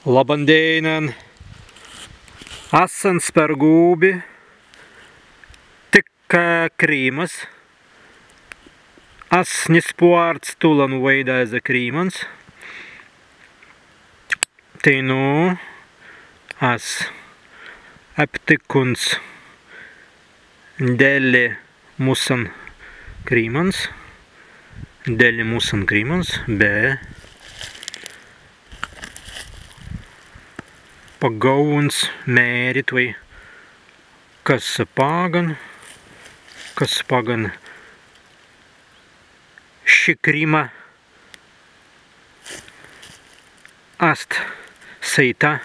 Labandienan, esam spergūbi, tik krīmas, nespuārts tulanu veidāza krīmans, tai nu, aptikuns dēļ mūsan krīmans, bet pagauns mērit vai kas pagan šī krīma ast seita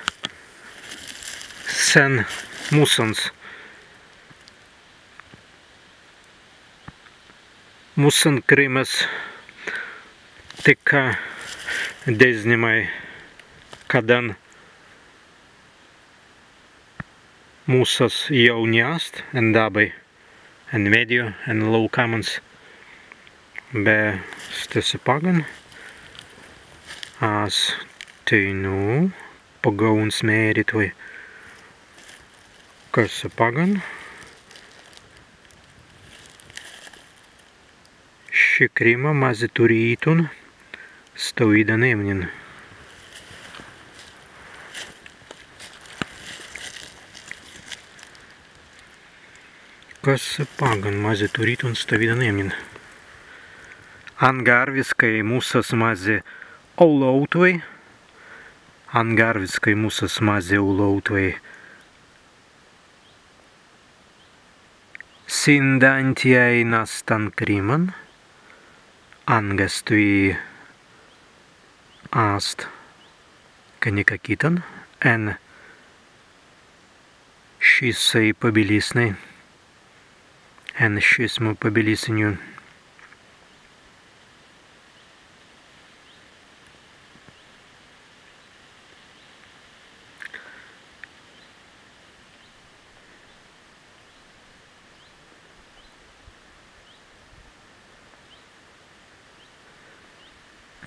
sen mūsans. Mūsan krīmas tika dezņemai, kadan mūsas jau neast, en dabai, en medio, en laukamans, bet stasi pagan, tai nu, pagauns mērit vai kas pagan, šī krīma mazi turītun stāvīda nemnin. Kas pagan mazi turīt un stāvīda nemnin. Angarviskai mūsas mazi aulautvai. Angarviskai mūsas mazi aulautvai. Sindantiai nastan krīman. Angastui ast kanika kitan. En šisai pabilisnai. En šismu pabilisiniu.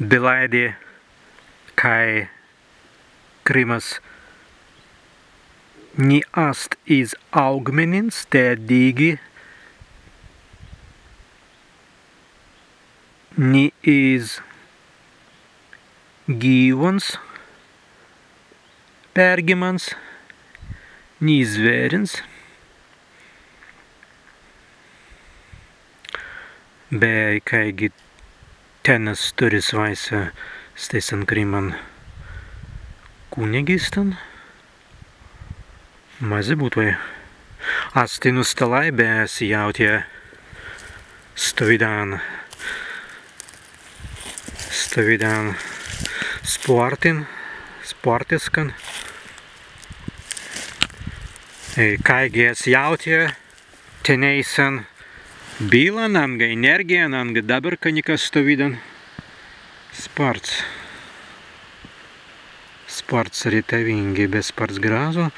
Bilaidė, kai krīmas ni ast iz augmenins, te dīgi ni iz gyvons, pergimans, ni zvērins, bet kaigi tenas turis vaisa steisan krīman kunigistan, mazi būt vai astinu stalai, bet jautie stovidan sportiskan. Kaigi es jautie teneisan bilan, anga energijan, anga dabar kanika stovidan sports. Sports ritavingi, be sports grazu.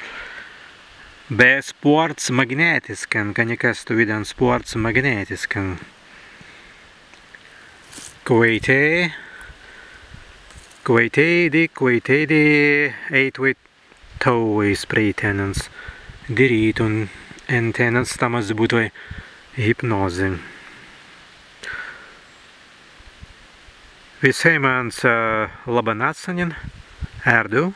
Be sports magnetiskan, kanika stovidan sports magnetiskan. Kveitēdi eit vai tauvai spreitenans dirītun en tenans tamas būt vai hipnozi. Visai mans labanatsanin ērdu.